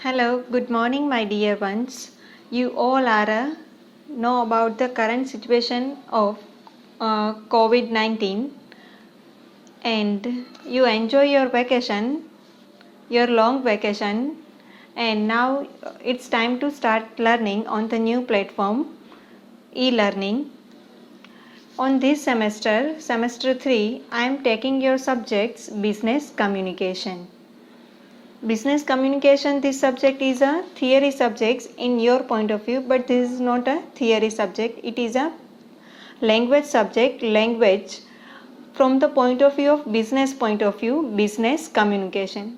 Hello, good morning, my dear ones. You all are know about the current situation of COVID-19 and you enjoy your vacation, your long vacation, and now it's time to start learning on the new platform, e-learning. On this semester, semester 3, I am taking your subjects business communication. Business communication, this subject is a theory subject in your point of view, but this is not a theory subject. It is a language subject, language from the point of view of business point of view, business communication.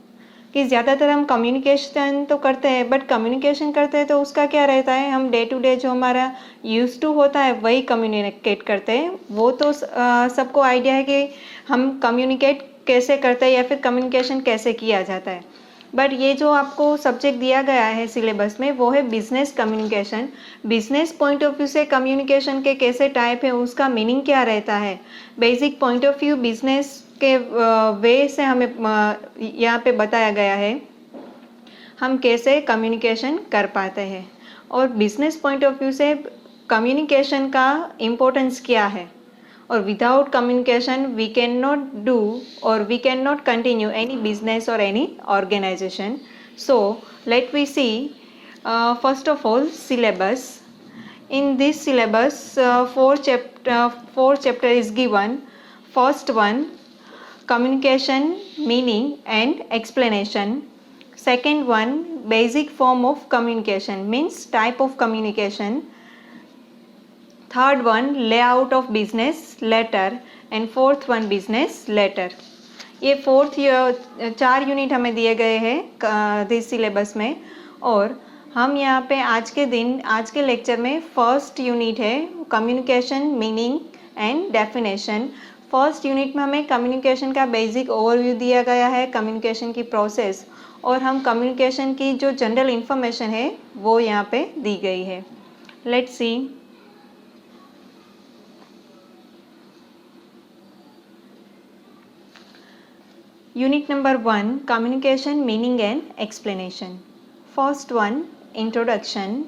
कि ज़्यादातर हम communication तो करते हैं, but communication करते हैं तो उसका क्या रहता है, हम डे टू डे जो हमारा यूज टू होता है वही कम्युनिकेट करते हैं. वो तो सबको आइडिया है कि हम कम्युनिकेट कैसे करते हैं या फिर कम्युनिकेशन कैसे किया जाता है. बट ये जो आपको सब्जेक्ट दिया गया है सिलेबस में वो है business communication. Business point of view से कम्युनिकेशन के कैसे टाइप है, उसका मीनिंग क्या रहता है, basic point of view business के वे से हमें यहाँ पे बताया गया है हम कैसे कम्युनिकेशन कर पाते हैं. और बिजनेस पॉइंट ऑफ व्यू से कम्युनिकेशन का इम्पोर्टेंस क्या है, or without communication we cannot do or we cannot continue any business or any organization. So let we see first of all syllabus. In this syllabus four chapter is given. First one, communication meaning and explanation. Second one, basic form of communication means type of communication. Third one, layout of business letter, and fourth one business letter. ये चार unit हमें दिए गए हैं this syllabus में. और हम यहाँ पे आज के लेक्चर में फर्स्ट यूनिट है communication meaning and definition. First unit में हमें कम्युनिकेशन का बेसिक ओवरव्यू दिया गया है, कम्युनिकेशन की प्रोसेस, और हम कम्युनिकेशन की जो जनरल इंफॉर्मेशन है वो यहाँ पे दी गई है. Let's see. Unit number 1, communication meaning and explanation. First one, introduction.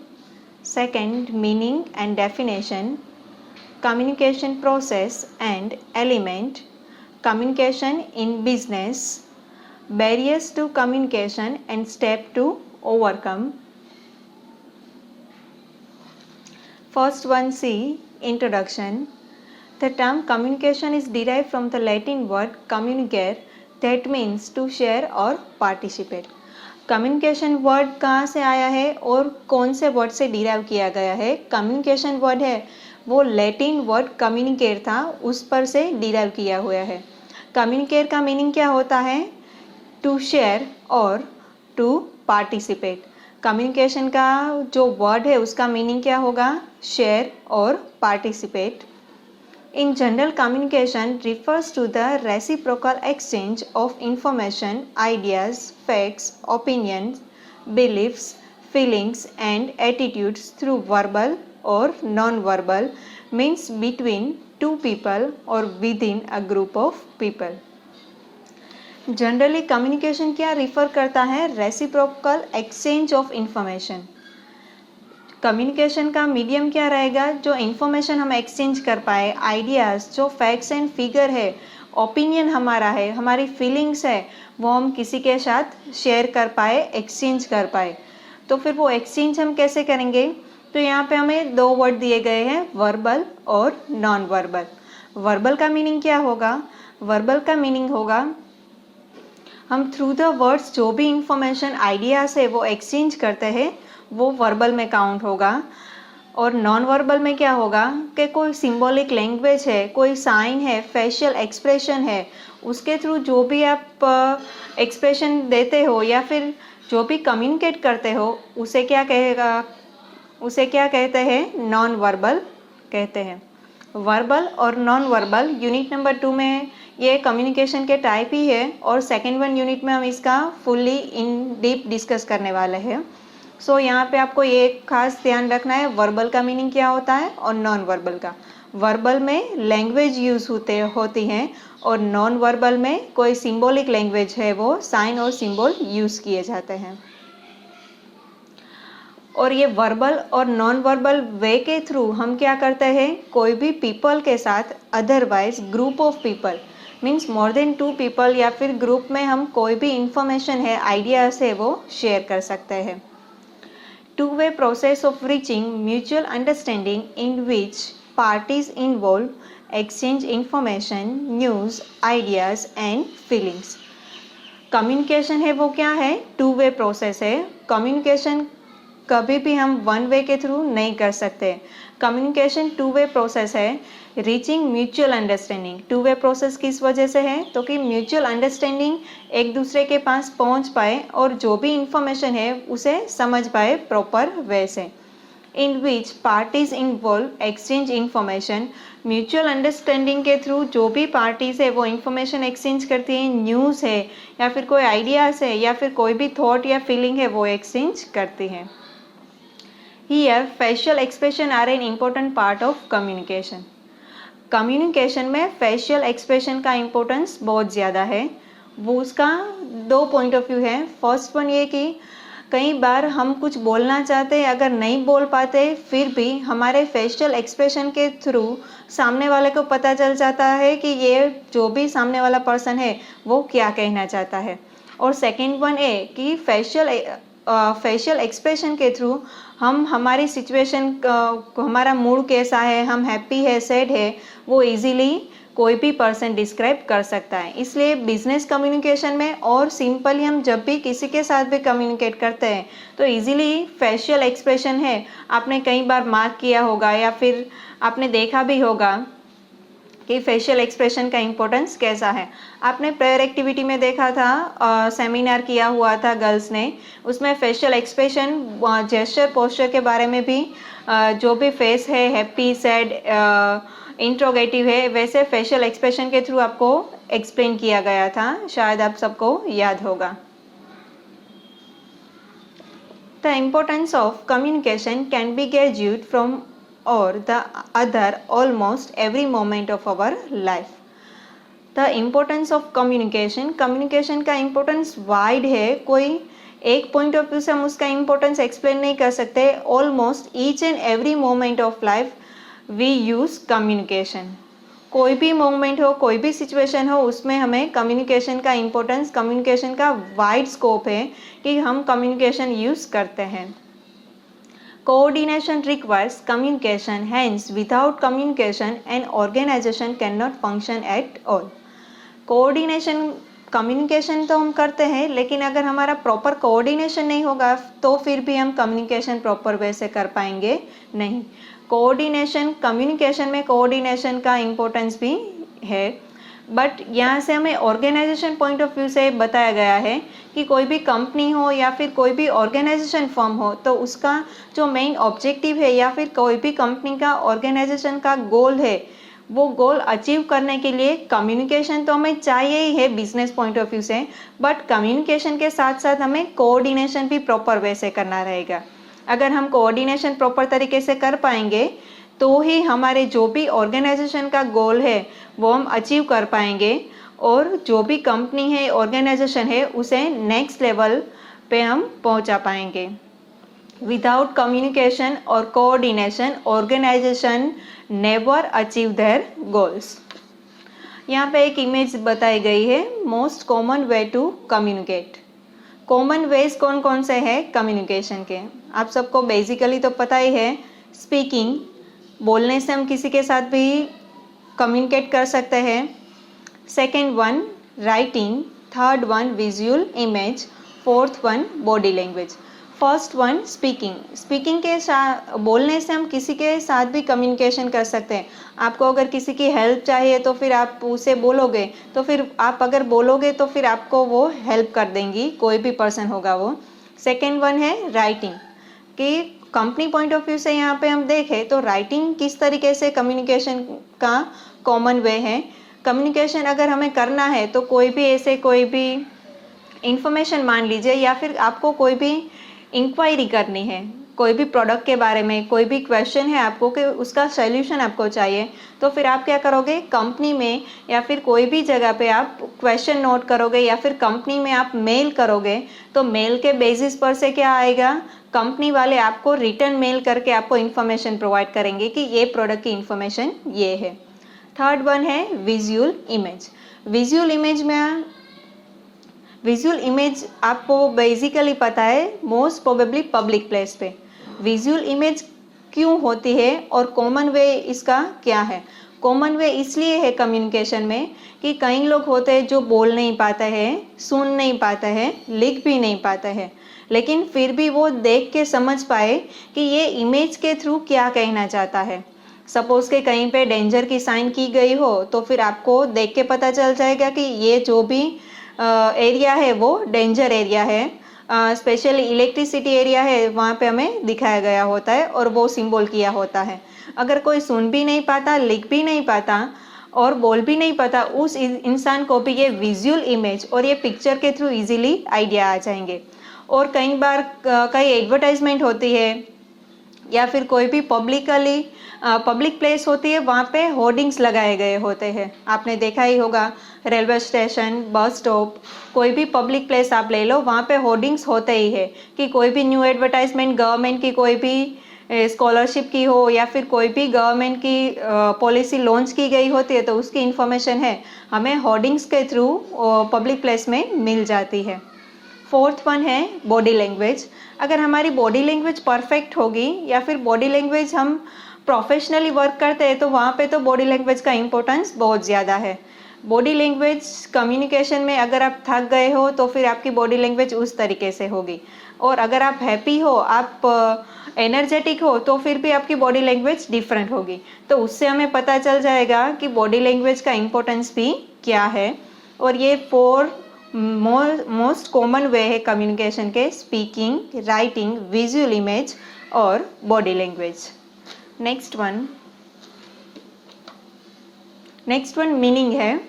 Second, meaning and definition. Communication process and element. Communication in business. Barriers to communication and step to overcome. First one, C, introduction. The term communication is derived from the Latin word communicare, that means to share or participate. Communication word कहाँ से आया है और कौन से word से derive किया गया है. कम्युनिकेशन वर्ड है वो लैटिन वर्ड कम्युनिकेट था, उस पर से डिराइव किया हुआ है. कम्युनिकेट का मीनिंग क्या होता है, टू शेयर और टू पार्टिसिपेट. कम्युनिकेशन का जो वर्ड है उसका मीनिंग क्या होगा, शेयर और participate. In general, communication refers to the reciprocal exchange of information, ideas, facts, opinions, beliefs, feelings and attitudes through verbal or non-verbal means between two people or within a group of people. Generally, communication क्या refer करता है, reciprocal exchange of information. Communication का medium क्या रहेगा, जो information हम exchange कर पाए, आइडियाज़, जो फैक्ट्स एंड फिगर है, ओपिनियन हमारा है, हमारी फीलिंग्स है, वो हम किसी के साथ शेयर कर पाए, एक्सचेंज कर पाए. तो फिर वो एक्सचेंज हम कैसे करेंगे, तो यहाँ पे हमें दो वर्ड दिए गए हैं, वर्बल और नॉन वर्बल. वर्बल का मीनिंग क्या होगा, वर्बल का मीनिंग होगा हम थ्रू द वर्ड्स जो भी इंफॉर्मेशन आइडियाज़ है वो एक्सचेंज करते हैं, वो वर्बल में काउंट होगा. और नॉन वर्बल में क्या होगा कि कोई सिंबॉलिक लैंग्वेज है, कोई साइन है, फेशियल एक्सप्रेशन है, उसके थ्रू जो भी आप एक्सप्रेशन देते हो या फिर जो भी कम्युनिकेट करते हो उसे क्या कहते हैं, नॉन वर्बल कहते हैं. वर्बल और नॉन वर्बल यूनिट नंबर 2 में ये कम्युनिकेशन के टाइप ही है, और सेकेंड वन यूनिट में हम इसका फुल्ली इन डीप डिस्कस करने वाले हैं. सो यहाँ पे आपको ये खास ध्यान रखना है, वर्बल का मीनिंग क्या होता है और नॉन वर्बल का. वर्बल में लैंग्वेज यूज़ होती हैं और नॉन वर्बल में कोई सिंबॉलिक लैंग्वेज है, वो साइन और सिंबल यूज़ किए जाते हैं. और ये वर्बल और नॉन वर्बल वे के थ्रू हम क्या करते हैं, कोई भी पीपल के साथ, otherwise group of people means more than 2 people या फिर ग्रुप में हम कोई भी इंफॉर्मेशन है, आइडियाज है, वो शेयर कर सकते हैं। Two-way process of reaching mutual understanding in which parties involved exchange information, news, ideas and feelings. Communication है वो क्या है, 2-way प्रोसेस है। कम्युनिकेशन कभी भी हम 1-way के थ्रू नहीं कर सकते। कम्युनिकेशन 2-way प्रोसेस है। Reaching mutual understanding 2-way process किस वजह से है, तो कि म्यूचुअल अंडरस्टैंडिंग एक दूसरे के पास पहुंच पाए और जो भी इंफॉर्मेशन है उसे समझ पाए प्रॉपर वे से। In which parties involve exchange information, mutual understanding के थ्रू जो भी पार्टीज है वो इंफॉर्मेशन एक्सचेंज करती है, न्यूज़ है या फिर कोई आइडियाज़ है या फिर कोई भी थॉट या फीलिंग है वो एक्सचेंज करती है। Here, facial expression are an important part of communication. Communication में फेशियल एक्सप्रेशन का इम्पोर्टेंस बहुत ज़्यादा है। वो उसका 2 पॉइंट ऑफ व्यू है। फर्स्ट वन ये कि कई बार हम कुछ बोलना चाहते हैं, अगर नहीं बोल पाते फिर भी हमारे फेशियल एक्सप्रेशन के थ्रू सामने वाले को पता चल जाता है कि ये जो भी सामने वाला पर्सन है वो क्या कहना चाहता है। और सेकेंड वन है कि फेशियल एक्सप्रेशन के थ्रू हम हमारी सिचुएशन, हमारा मूड कैसा है, हम हैप्पी है, सैड है, वो इजीली कोई भी पर्सन डिस्क्राइब कर सकता है। इसलिए बिजनेस कम्युनिकेशन में और सिंपली हम जब भी किसी के साथ भी कम्युनिकेट करते हैं तो इजीली फेशियल एक्सप्रेशन है, आपने कई बार मार्क किया होगा या फिर आपने देखा भी होगा कि फेशियल एक्सप्रेशन का इम्पोर्टेंस कैसा है। आपने प्रेयर एक्टिविटी में देखा था, सेमिनार किया हुआ था गर्ल्स ने, उसमें फेशियल एक्सप्रेशन, जेस्चर, पोस्चर के बारे में भी जो भी फेस है, हैप्पी, सैड, इंट्रोगेटिव है, वैसे फेशियल एक्सप्रेशन के थ्रू आपको एक्सप्लेन किया गया था, शायद आप सबको याद होगा। The importance of communication can be gauged from or the other almost every moment of our life. The importance of communication, communication का importance wide है, कोई एक point of view से हम उसका importance explain नहीं कर सकते। Almost each and every moment of life we use communication. कोई भी मोमेंट हो, कोई भी सिचुएशन हो, उसमें हमें कम्युनिकेशन का इम्पोर्टेंस, कम्युनिकेशन का वाइड स्कोप है कि हम कम्युनिकेशन यूज़ करते हैं। Coordination requires communication, hence without communication an organization cannot function at all. Coordination, communication तो हम करते हैं लेकिन अगर हमारा प्रॉपर कोऑर्डिनेशन नहीं होगा तो फिर भी हम कम्युनिकेशन प्रॉपर वे से कर पाएंगे नहीं। कोऑर्डिनेशन, कम्युनिकेशन में कोऑर्डिनेशन का इम्पोर्टेंस भी है, बट यहाँ से हमें ऑर्गेनाइजेशन पॉइंट ऑफ व्यू से बताया गया है कि कोई भी कंपनी हो या फिर कोई भी ऑर्गेनाइजेशन फर्म हो तो उसका जो मेन ऑब्जेक्टिव है या फिर कोई भी कंपनी का, ऑर्गेनाइजेशन का गोल है, वो गोल अचीव करने के लिए कम्युनिकेशन तो हमें चाहिए ही है बिजनेस पॉइंट ऑफ व्यू से, बट कम्युनिकेशन के साथ साथ हमें कोऑर्डिनेशन भी प्रॉपर वे से करना रहेगा। अगर हम कोऑर्डिनेशन प्रॉपर तरीके से कर पाएंगे तो ही हमारे जो भी ऑर्गेनाइजेशन का गोल है वो हम अचीव कर पाएंगे और जो भी कंपनी है, ऑर्गेनाइजेशन है, उसे नेक्स्ट लेवल पे हम पहुंचा पाएंगे। विदाउट कम्युनिकेशन और coordination organisation never achieve their goals. यहाँ पे एक इमेज बताई गई है, most common way to communicate. Common ways कौन कौन से हैं कम्युनिकेशन के, आप सबको बेसिकली तो पता ही है। स्पीकिंग, बोलने से हम किसी के साथ भी कम्युनिकेट कर सकते हैं। Second one writing, third one visual image, fourth one body language. First one speaking, speaking के साथ, बोलने से हम किसी के साथ भी कम्युनिकेशन कर सकते हैं। आपको अगर किसी की हेल्प चाहिए तो फिर आप उसे बोलोगे, तो फिर आप अगर बोलोगे तो फिर आपको वो हेल्प कर देंगी, कोई भी पर्सन होगा वो। सेकेंड वन है राइटिंग, कि कंपनी पॉइंट ऑफ व्यू से यहाँ पे हम देखें तो राइटिंग किस तरीके से कम्युनिकेशन का कॉमन वे है। कम्युनिकेशन अगर हमें करना है तो कोई भी इंफॉर्मेशन मान लीजिए या फिर आपको कोई भी इंक्वायरी करनी है, कोई भी प्रोडक्ट के बारे में कोई भी क्वेश्चन है आपको कि उसका सॉल्यूशन आपको चाहिए, तो फिर आप क्या करोगे, कंपनी में या फिर कोई भी जगह पे आप क्वेश्चन नोट करोगे या फिर कंपनी में आप मेल करोगे, तो मेल के बेसिस पर से क्या आएगा, कंपनी वाले आपको रिटर्न मेल करके आपको इन्फॉर्मेशन प्रोवाइड करेंगे कि ये प्रोडक्ट की इन्फॉर्मेशन ये है। थर्ड वन है विजुअल इमेज। विजुअल इमेज आपको बेसिकली पता है मोस्ट प्रोबेबली पब्लिक प्लेस पे विजुअल इमेज क्यों होती है और कॉमन वे इसका क्या है। कॉमन वे इसलिए है कम्युनिकेशन में कि कई लोग होते हैं जो बोल नहीं पाते हैं, सुन नहीं पाते हैं, लिख भी नहीं पाते हैं, लेकिन फिर भी वो देख के समझ पाए कि ये इमेज के थ्रू क्या कहना चाहता है। सपोज के कहीं पे डेंजर की साइन की गई हो तो फिर आपको देख के पता चल जाएगा कि ये जो भी एरिया है वो डेंजर एरिया है, स्पेशली इलेक्ट्रिसिटी एरिया है, वहाँ पे हमें दिखाया गया होता है और वो सिंबल किया होता है। अगर कोई सुन भी नहीं पाता, लिख भी नहीं पाता और बोल भी नहीं पाता, उस इंसान को भी ये विजुअल इमेज और ये पिक्चर के थ्रू इजीली आइडिया आ जाएंगे। और कई बार कई एडवर्टाइजमेंट होती है या फिर कोई भी पब्लिक प्लेस होती है, वहाँ पे होर्डिंग्स लगाए गए होते हैं। आपने देखा ही होगा, रेलवे स्टेशन, बस स्टॉप, कोई भी पब्लिक प्लेस आप ले लो, वहाँ पे होर्डिंग्स होते ही है कि कोई भी न्यू एडवर्टाइजमेंट गवर्नमेंट की कोई भी स्कॉलरशिप की हो या फिर कोई भी गवर्नमेंट की पॉलिसी लॉन्च की गई होती है, तो उसकी इन्फॉर्मेशन है हमें होर्डिंग्स के थ्रू पब्लिक प्लेस में मिल जाती है। फोर्थ वन है बॉडी लैंग्वेज। अगर हमारी बॉडी लैंग्वेज परफेक्ट होगी या फिर बॉडी लैंग्वेज हम प्रोफेशनली वर्क करते हैं तो वहाँ पे तो बॉडी लैंग्वेज का इम्पोर्टेंस बहुत ज़्यादा है। बॉडी लैंग्वेज कम्युनिकेशन में अगर आप थक गए हो तो फिर आपकी बॉडी लैंग्वेज उस तरीके से होगी, और अगर आप हैप्पी हो, आप एनर्जेटिक हो, तो फिर भी आपकी बॉडी लैंग्वेज डिफरेंट होगी। तो उससे हमें पता चल जाएगा कि बॉडी लैंग्वेज का इम्पोर्टेंस भी क्या है। और ये 4 मोस्ट कॉमन वे है कम्युनिकेशन के, स्पीकिंग, राइटिंग, विजुअल इमेज और body language. Next one meaning है,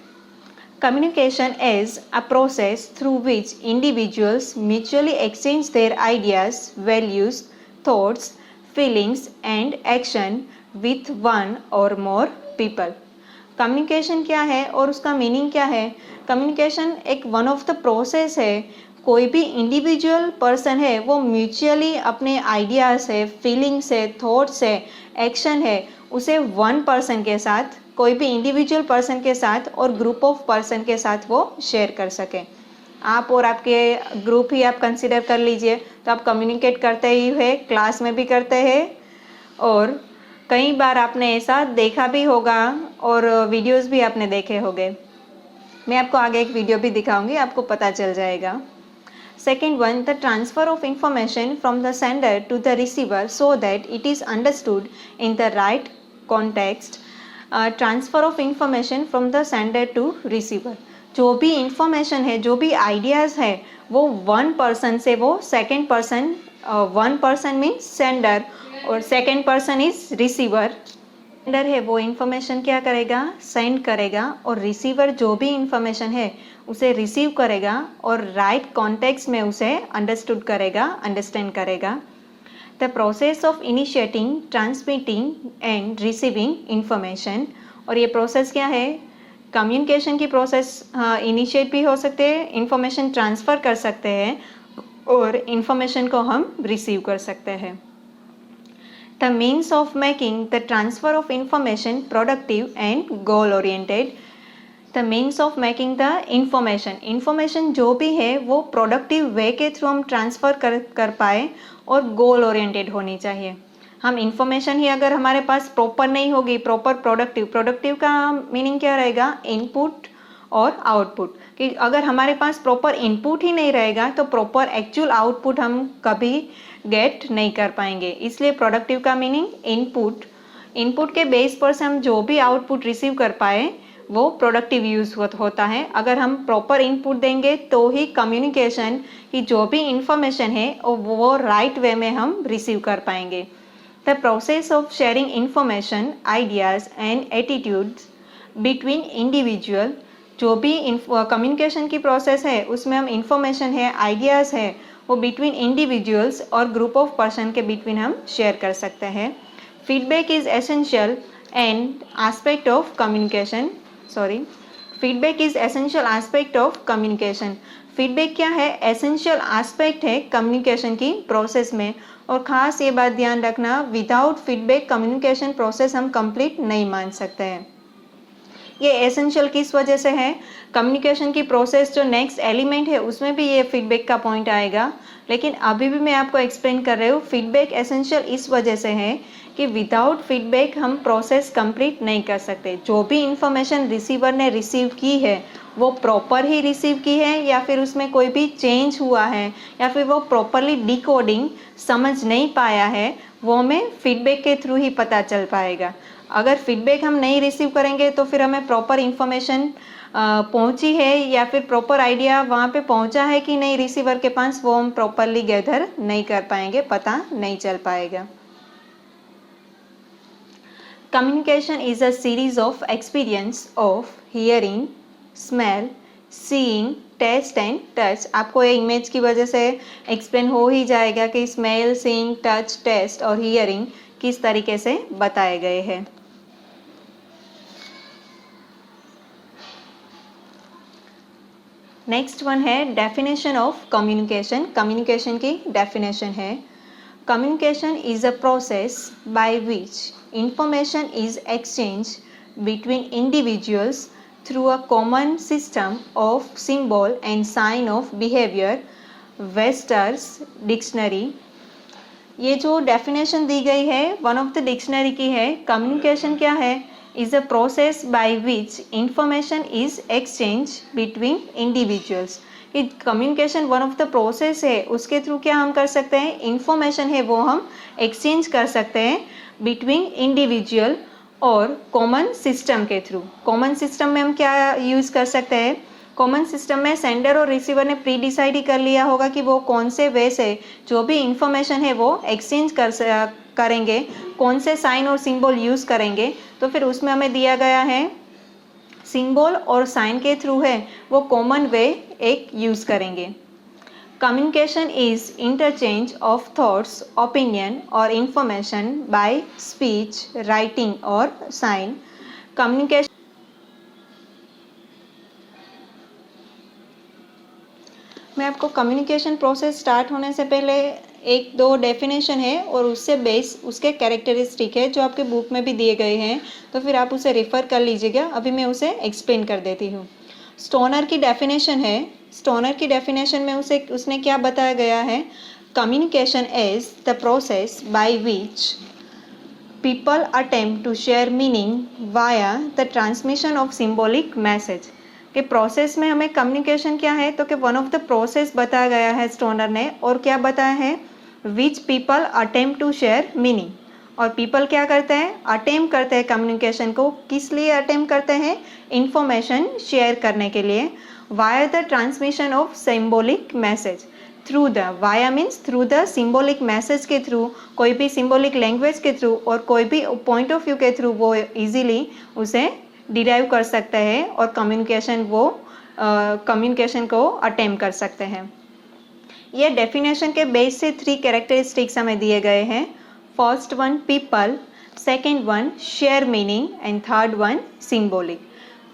communication is a process through which individuals mutually exchange their ideas, values, thoughts, feelings and action with one or more people. Communication क्या है और उसका meaning क्या है? Communication एक one of the process है। कोई भी इंडिविजुअल पर्सन है वो म्यूचुअली अपने आइडियाज़ है, फीलिंग्स है, थॉट्स है, एक्शन है, उसे वन पर्सन के साथ, कोई भी इंडिविजुअल पर्सन के साथ और ग्रुप ऑफ पर्सन के साथ वो शेयर कर सके। आप और आपके ग्रुप ही आप कंसिडर कर लीजिए, तो आप कम्युनिकेट करते ही है, क्लास में भी करते हैं और कई बार आपने ऐसा देखा भी होगा और वीडियोस भी आपने देखे होंगे। मैं आपको आगे एक वीडियो भी दिखाऊंगी, आपको पता चल जाएगा। Second one, the transfer of information from the sender to the receiver so that it is understood in the right context. Transfer of information from the sender to receiver. जो भी इंफॉर्मेशन है, जो भी आइडियाज़ है, वो one person से वो second person, one person means sender और second person is receiver. Sender है वो इंफॉर्मेशन क्या करेगा, सेंड करेगा, और रिसीवर जो भी इंफॉर्मेशन है उसे रिसीव करेगा और राइट कॉन्टेक्स्ट में उसे अंडरस्टूड करेगा, अंडरस्टैंड करेगा। The process of initiating, transmitting and receiving information. और ये प्रोसेस क्या है? कम्युनिकेशन की प्रोसेस इनिशिएट भी हो सकते हैं, इंफॉर्मेशन ट्रांसफ़र कर सकते हैं और इंफॉर्मेशन को हम रिसीव कर सकते हैं। The means of making the transfer of information productive and goal oriented. The means of making the information जो भी है वो प्रोडक्टिव वे के थ्रू हम ट्रांसफ़र कर पाए और गोल ओरिएंटेड होनी चाहिए। हम इंफॉर्मेशन ही अगर हमारे पास प्रॉपर नहीं होगी, प्रॉपर प्रोडक्टिव का मीनिंग क्या रहेगा? इनपुट और आउटपुट। कि अगर हमारे पास प्रॉपर इनपुट ही नहीं रहेगा तो प्रॉपर एक्चुअल आउटपुट हम कभी गेट नहीं कर पाएंगे। इसलिए प्रोडक्टिव का मीनिंग इनपुट के बेस पर से हम जो भी आउटपुट रिसीव कर पाए वो प्रोडक्टिव यूज होता है। अगर हम प्रॉपर इनपुट देंगे तो ही कम्युनिकेशन की जो भी इंफॉर्मेशन है वो राइट वे में हम रिसीव कर पाएंगे। The process of sharing information, ideas and attitudes between individual. जो भी कम्युनिकेशन की प्रोसेस है उसमें हम इंफॉर्मेशन है, आइडियाज़ है, वो बिटवीन इंडिविजुअल्स और ग्रुप ऑफ पर्सन के बिटवीन हम शेयर कर सकते हैं। Feedback is essential and aspect of communication, feedback is essential aspect of communication. Feedback क्या है? एसेंशियल एस्पेक्ट है कम्युनिकेशन की प्रोसेस में। और ख़ास ये बात ध्यान रखना, विदाउट फीडबैक कम्युनिकेशन प्रोसेस हम कंप्लीट नहीं मान सकते हैं। ये एसेंशियल किस वजह से है? कम्युनिकेशन की प्रोसेस जो नेक्स्ट एलिमेंट है उसमें भी ये फीडबैक का पॉइंट आएगा, लेकिन अभी भी मैं आपको एक्सप्लेन कर रही हूँ। फीडबैक एसेंशियल इस वजह से है कि विदाउट फीडबैक हम प्रोसेस कंप्लीट नहीं कर सकते। जो भी इंफॉर्मेशन रिसीवर ने रिसीव की है वो प्रॉपर ही रिसीव की है या फिर उसमें कोई भी चेंज हुआ है या फिर वो प्रॉपरली डिकोडिंग समझ नहीं पाया है, वो हमें फीडबैक के थ्रू ही पता चल पाएगा। अगर फीडबैक हम नहीं रिसीव करेंगे तो फिर हमें प्रॉपर इंफॉर्मेशन पहुंची है या फिर प्रॉपर आइडिया वहाँ पे पहुंचा है कि नहीं रिसीवर के पास, वो हम प्रॉपरली गैदर नहीं कर पाएंगे, पता नहीं चल पाएगा। Communication is a series of experience of hearing, smell, seeing, taste and touch. आपको ये इमेज की वजह से एक्सप्लेन हो ही जाएगा कि स्मेल, सीइंग, टच, टेस्ट और हियरिंग किस तरीके से बताए गए हैं। नेक्स्ट वन है डेफिनेशन ऑफ कम्युनिकेशन। कम्युनिकेशन की डेफिनेशन है, communication is a process by which information is exchange between individuals through a common system of symbol and sign of behaviour. Webster's dictionary. ये जो डेफिनेशन दी गई है one of the dictionary की है। Communication क्या है? is a process by which information is exchanged between individuals। कि communication one of the process है, उसके थ्रू क्या हम कर सकते हैं? इंफॉर्मेशन है वो हम एक्सचेंज कर सकते हैं बिटवीन इंडिविजुअल और कॉमन सिस्टम के थ्रू। कॉमन सिस्टम में हम क्या यूज़ कर सकते हैं? कॉमन सिस्टम में सेंडर और रिसीवर ने प्री डिसाइड ही कर लिया होगा कि वो कौन से वे से जो भी इंफॉर्मेशन है वो एक्सचेंज करेंगे, कौन से साइन और सिंबल यूज़ करेंगे। तो फिर उसमें हमें दिया गया है सिंबल और साइन के थ्रू है वो कॉमन वे एक यूज़ करेंगे। Communication is interchange of thoughts, opinion और इंफॉर्मेशन बाय स्पीच, राइटिंग और साइन। कम्युनिकेशन मैं आपको कम्युनिकेशन प्रोसेस स्टार्ट होने से पहले एक दो डेफिनेशन है और उससे बेस उसके कैरेक्टरिस्टिक है जो आपके बुक में भी दिए गए हैं, तो फिर आप उसे रेफ़र कर लीजिएगा। अभी मैं उसे एक्सप्लेन कर देती हूँ। स्टोनर की डेफिनेशन है। स्टोनर की डेफिनेशन में उसने क्या बताया गया है? Communication is the process by which people attempt to share meaning via the transmission of symbolic message. कि प्रोसेस में हमें कम्युनिकेशन क्या है? तो कि वन ऑफ द प्रोसेस बताया गया है स्टोनर ने। और क्या बताया है? Which people attempt to share meaning. और पीपल क्या करते हैं? अटेम्प्ट करते हैं कम्युनिकेशन को। किस लिए अटेम्प्ट करते हैं? इंफॉर्मेशन शेयर करने के लिए। Via the transmission of symbolic message. Through the, via means through the symbolic message के थ्रू, कोई भी सिम्बॉलिक लैंग्वेज के थ्रू और कोई भी पॉइंट ऑफ व्यू के थ्रू वो इजीली उसे डिराइव कर सकते हैं और कम्युनिकेशन को अटेम्प्ट कर सकते हैं। ये डेफिनेशन के बेस से 3 कैरेक्टरिस्टिक्स हमें दिए गए हैं। First one people, second one share meaning and third one symbolic.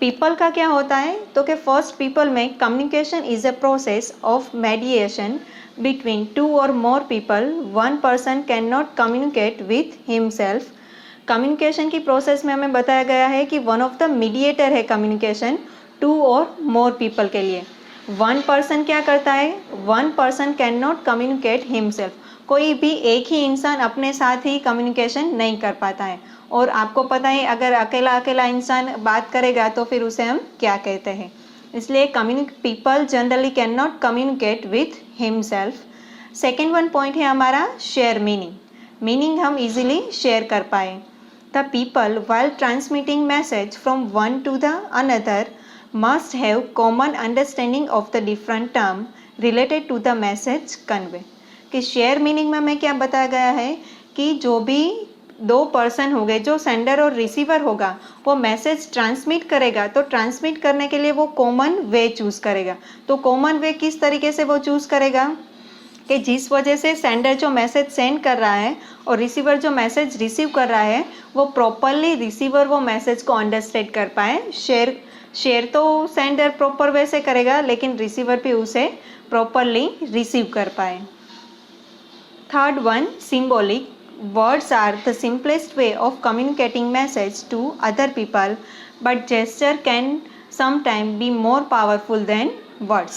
People का क्या होता है? तो कि फर्स्ट पीपल में communication is a process of मेडिएशन between 2 और more people. One person can not communicate with himself. Communication की प्रोसेस में हमें बताया गया है कि वन ऑफ द मीडिएटर है कम्युनिकेशन 2 और मोर पीपल के लिए। वन पर्सन क्या करता है? One person can not communicate himself. कोई भी एक ही इंसान अपने साथ ही कम्युनिकेशन नहीं कर पाता है। और आपको पता है अगर अकेला अकेला इंसान बात करेगा तो फिर उसे हम क्या कहते हैं? इसलिए people generally can not communicate with himself. Second one point है हमारा शेयर मीनिंग। मीनिंग हम इजीली शेयर कर पाए। The people, while transmitting message from one to the another, must have common understanding of the different term related to the message convey। कि share meaning में हमें क्या बताया गया है कि जो भी 2 पर्सन हो गए, जो सेंडर और रिसीवर होगा, वो मैसेज ट्रांसमिट करेगा तो ट्रांसमिट करने के लिए वो कॉमन वे चूज़ करेगा। तो कॉमन वे किस तरीके से वो चूज़ करेगा? कि जिस वजह से सेंडर जो मैसेज सेंड कर रहा है और रिसीवर जो मैसेज रिसीव कर रहा है वो प्रॉपरली रिसीवर वो मैसेज को अंडरस्टैंड कर पाए। शेयर तो सेंडर प्रॉपर वे से करेगा, लेकिन रिसीवर भी उसे प्रॉपरली रिसीव कर पाए। Third one, symbolic. Words are the simplest way of communicating message to other people, but gesture can sometimes be more powerful than words.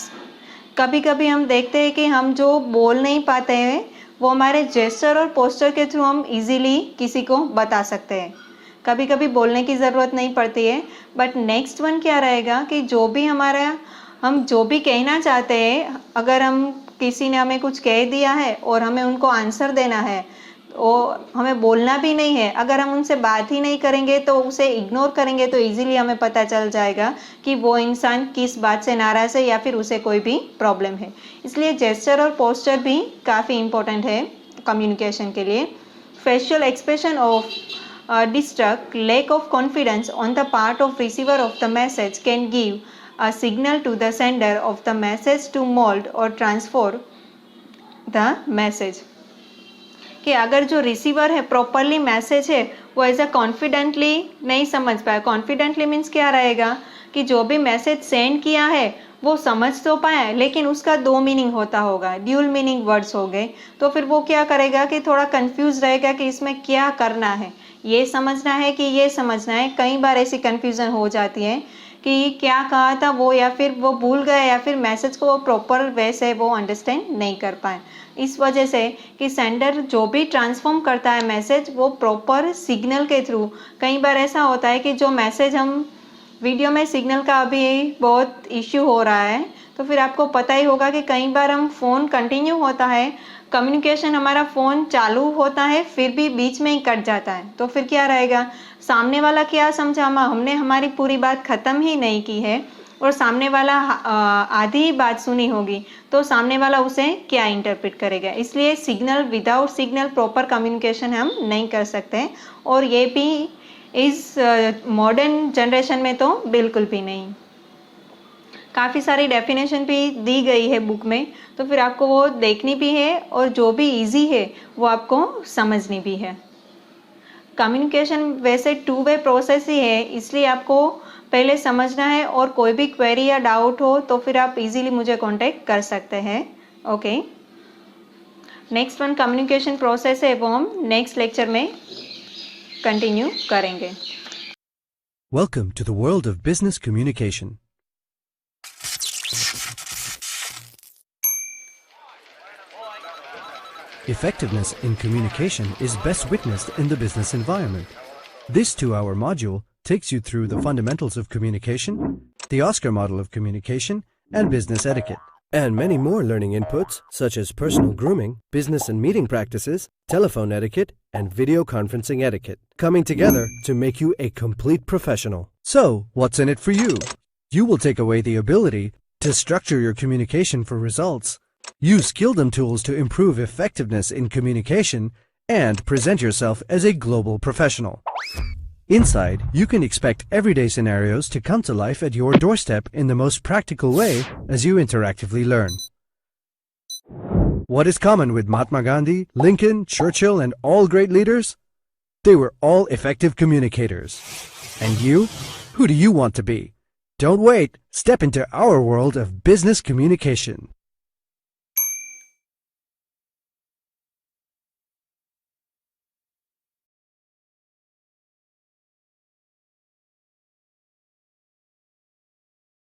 कभी कभी हम देखते हैं कि हम जो बोल नहीं पाते हैं वो हमारे जेस्चर और पोस्चर के थ्रू हम इजीली किसी को बता सकते हैं। कभी कभी बोलने की ज़रूरत नहीं पड़ती है। बट नेक्स्ट वन क्या रहेगा कि हम जो भी कहना चाहते हैं, अगर हम किसी ने हमें कुछ कह दिया है और हमें उनको आंसर देना है, और हमें बोलना भी नहीं है, अगर हम उनसे बात ही नहीं करेंगे तो उसे इग्नोर करेंगे तो इजीली हमें पता चल जाएगा कि वो इंसान किस बात से नाराज़ है या फिर उसे कोई भी प्रॉब्लम है। इसलिए जेस्चर और पोस्चर भी काफ़ी इम्पोर्टेंट है कम्युनिकेशन के लिए। Facial expression of distrust, lack of confidence on the part of receiver of the message can give a signal to the sender of the message to mold or transform the message। कि अगर जो receiver है properly message है वो as a confidently नहीं समझ पाया। Confidently means क्या रहेगा कि जो भी मैसेज सेंड किया है वो समझ तो पाया, लेकिन उसका दो मीनिंग होता होगा, ड्यूल मीनिंग वर्ड्स हो गए, तो फिर वो क्या करेगा कि थोड़ा कंफ्यूज रहेगा कि इसमें क्या करना है, ये समझना है कि ये समझना है। कई बार ऐसी कन्फ्यूज़न हो जाती है कि क्या कहा था वो, या फिर वो भूल गए, या फिर मैसेज को वो प्रॉपर वे से वो अंडरस्टैंड नहीं कर पाए। इस वजह से कि सेंडर जो भी ट्रांसफॉर्म करता है मैसेज वो प्रॉपर सिग्नल के थ्रू। कई बार ऐसा होता है कि जो मैसेज हम वीडियो में, सिग्नल का अभी बहुत इश्यू हो रहा है, तो फिर आपको पता ही होगा कि कई बार हम फ़ोन कंटिन्यू होता है, कम्युनिकेशन हमारा फ़ोन चालू होता है, फिर भी बीच में ही कट जाता है, तो फिर क्या रहेगा, सामने वाला क्या समझा, हमने हमारी पूरी बात ख़त्म ही नहीं की है और सामने वाला आधी ही बात सुनी होगी, तो सामने वाला उसे क्या इंटरप्रेट करेगा। इसलिए signal, without signal proper communication हम नहीं कर सकते, और ये भी इस मॉडर्न जनरेशन में तो बिल्कुल भी नहीं। काफ़ी सारी डेफिनेशन भी दी गई है बुक में, तो फिर आपको वो देखनी भी है और जो भी इजी है वो आपको समझनी भी है। कम्युनिकेशन वैसे टू वे प्रोसेस ही है, इसलिए आपको पहले समझना है, और कोई भी क्वेरी या डाउट हो तो फिर आप इजीली मुझे कांटेक्ट कर सकते हैं। Okay, next one communication process है, वो हम नेक्स्ट लेक्चर में कंटिन्यू करेंगे। Welcome to the world of business communication. Effectiveness in communication is best witnessed in the business environment. This 2-hour module takes you through the fundamentals of communication, the Oscar model of communication, and business etiquette. And many more learning inputs such as personal grooming, business and meeting practices, telephone etiquette, and video conferencing etiquette, coming together to make you a complete professional. So, what's in it for you? You will take away the ability to structure your communication for results, use Skilldom tools to improve effectiveness in communication, and present yourself as a global professional. Inside, you can expect everyday scenarios to come to life at your doorstep in the most practical way as you interactively learn. What is common with Mahatma Gandhi, Lincoln, Churchill, and all great leaders? They were all effective communicators. And you? Who do you want to be? Don't wait. Step into our world of business communication.